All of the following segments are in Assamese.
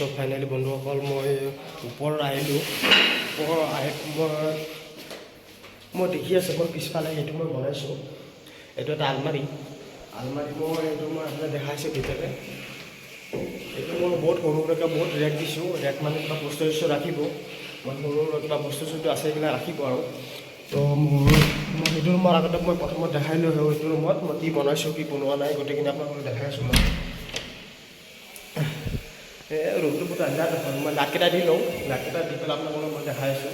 তো ফাইনেলি বন্ধুসকল মই ওপৰত আহিলোঁ। ওপৰ আহি মই দেখি আছোঁ মই পিছফালে এইটো মই বনাইছোঁ। এইটো এটা আলমাৰি মই আপোনাক দেখাইছোঁ ভিতৰতে। এইটো মই বহুত সৰু সুৰাকৈ বহুত ৰেক দিছোঁ। ৰেক মানে কিবা বস্তু চস্তু ৰাখিব, মানে সৰু সৰু কিবা বস্তু চস্তু আছে এইবিলাক ৰাখিব আৰু। তো মই সেইটো ৰুমৰ আগতে মই প্ৰথমত দেখাই লৈ আহোঁ। এইটো ৰুমত মই কি বনাইছোঁ কি বনোৱা নাই গোটেইখিনি আপোনালোকক দেখাই আছোঁ। মই ৰুমটো বহুত আন্ধাৰ দেখোন। মই লাইটকেইটা দি লওঁ, লাইটকেইটা দি পেলাই আপোনালোকক মই দেখাই আছোঁ।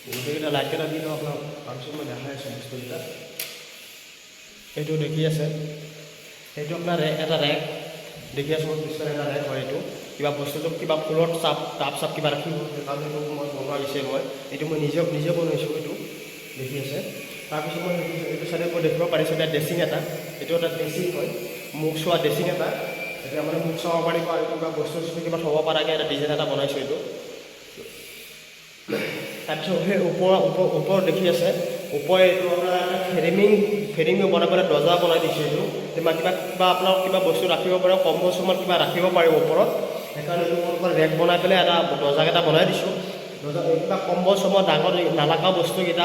গোটেইকেইটা লাইটকেইটা দি লওঁ আপোনাক, তাৰপিছত মই দেখাই আছোঁ বস্তুকেইটা। এইটো দেখি আছে, সেইটো আপোনাৰ এটা ৰেক দেখি আছোঁ। মই পিছফালে এটা ৰেক হয়। এইটো কিবা বস্তুটো কিবা ফুলৰ টাব চাপ কিবা ৰাখিব, সেইকাৰণে এইটো মই বনোৱা গৈছে। এইটো মই নিজে বনাইছোঁ। এইটো দেখি আছে। তাৰপিছত মই এইটো চাইডে মই দেখিব পাৰিছোঁ এতিয়া ড্ৰেছিং এটা। এইটো এটা ড্ৰেছিং হয়, মুখ চোৱা ড্ৰেছিং এটা। এতিয়া মানে মুখ চাব পাৰিব আৰু কিবা বস্তু কিবা থ'ব পৰাকৈ এটা ডিজাইন এটা বনাইছোঁ এইটো। তাৰপিছত সেই ওপৰত দেখি আছে, ওপৰে এইটো আপোনাৰ ফ্ৰেমিং বনাই পেলাই দৰ্জা বনাই দিছোঁ। এইটো কিবা আপোনাক কিবা বস্তু ৰাখিব পাৰে, কম্বল চম্বল কিবা ৰাখিব পাৰিব ওপৰত। সেইকাৰণে এইটো মই ৰেক বনাই পেলাই এটা দৰ্জাকেইটা বনাই দিছোঁ। কিবা কম্বল চম্বল ডাঙৰ নালাগা বস্তুকেইটা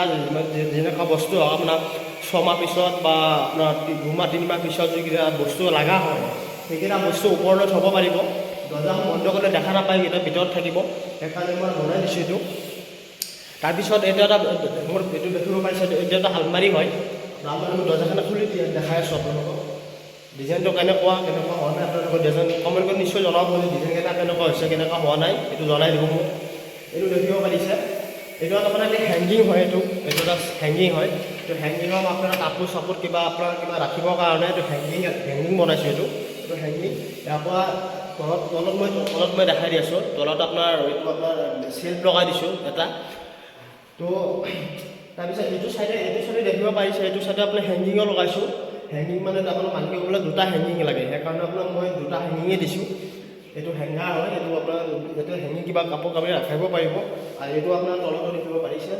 যেনেকুৱা বস্তু হওক আপোনাৰ 6 মাহ পিছত বা আপোনাৰ 2 মাহ 3 মাহ পিছত যিকেইটা বস্তু লগা হয় সেইকেইটা বস্তু ওপৰলৈ থ'ব পাৰিব। দৰ্জাখন বন্ধ কৰিলে দেখা নাপায়, কেইটা ভিতৰত থাকিব। সেইকাৰণে মই বনাই দিছোঁ এইটো। তাৰপিছত এইটো এটা মোৰ এইটো দেখিব পাৰিছে, এইটো এটা আলমাৰি হয়। আলমাৰি মই দৰ্জাখন খুলি দেখাই আছোঁ আপোনালোকক। ডিজাইনটো কেনেকুৱা হোৱা নাই আপোনালোকৰ ডিজাইন কমেণ্ট কৰি নিশ্চয় জনাব। ডিজাইন কেনেকুৱা হৈছে কেনেকুৱা হোৱা নাই এইটো জনাই দিব মোক। এইটো দেখিব পাৰিছে, এইটো এটা মানে হেংগিং হয়। এইটো এটা হেংগিং হয়। এইটো হেংগিঙত আপোনাৰ কাপোৰ চাপোৰ কিবা আপোনাৰ কিবা ৰাখিবৰ কাৰণে এইটো হেংগিং বনাইছোঁ। এইটো হেংগিং ইয়াৰ পৰা তলত মই দেখাই দি আছোঁ। তলত আপোনাৰ এইটো আপোনাৰ চেল্ফ লগাই দিছোঁ এটা। তো তাৰপিছত এইটো চাইডে দেখিব পাৰিছে, এইটো চাইডে আপোনাৰ হেংগিঙো লগাইছোঁ। হেংগিং মানে আপোনাৰ মালিকে বোলে 2টা হেংগিং লাগে, সেইকাৰণে আপোনাক মই 2টা হেংগিঙে দিছোঁ। এইটো হেংগাৰ হয়, এইটো আপোনাৰ এইটো হেংগিং কিবা কাপোৰ কাপোৰ ৰাখিব পাৰিব। আৰু এইটো আপোনাৰ তলতো দেখিব পাৰিছে,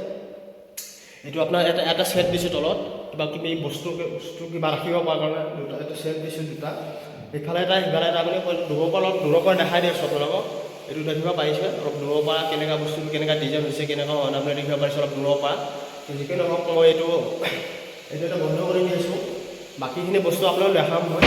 এইটো আপোনাৰ এটা ছেট দিছোঁ তলত কিবা কিবি বস্তু কিবা ৰাখিব পৰা কাৰণে এটা ছেট দিছোঁ 2টা। ইফালে এটা সিফালে এটা আপুনি দূৰৰ পৰা দেখাই দি আছোঁ আপোনালোকক। এইটো দেখিব পাৰিছে অলপ দূৰৰ পৰা কেনেকুৱা বস্তুটো কেনেকুৱা ডিজাইন হৈছে কেনেকুৱা হোৱা নাই আপুনি দেখিব পাৰিছে অলপ দূৰৰ পৰা। যিকি নহওক মই এইটো এটা বন্ধ কৰি দি আছোঁ। বাকীখিনি বস্তু আপোনালোক দেখাম মই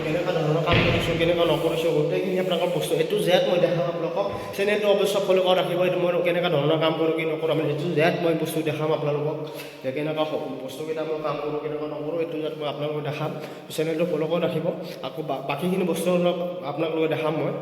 কেনেকুৱা ধৰণৰ কাম কৰিছোঁ কেনেকুৱা নকৰিছোঁ গোটেইখিনি আপোনালোকৰ বস্তু এইটো জেড মই দেখাম আপোনালোকক। চেনেলটো অৱশ্যে ফ'ল' কৰি ৰাখিব। এইটো মই কেনেকুৱা ধৰণৰ কাম কৰোঁ কি নকৰোঁ আমি এইটো জেড মই বস্তু দেখাম আপোনালোকক। যে কেনেকুৱা বস্তুকেইটা মই কাম কৰোঁ কেনেকুৱা নকৰোঁ এইটো জেড মই আপোনালোকক দেখাম। চেনেলটো ফ'ল' কৰি ৰাখিব। আকৌ বাকীখিনি বস্তু আপোনালোকক দেখাম মই।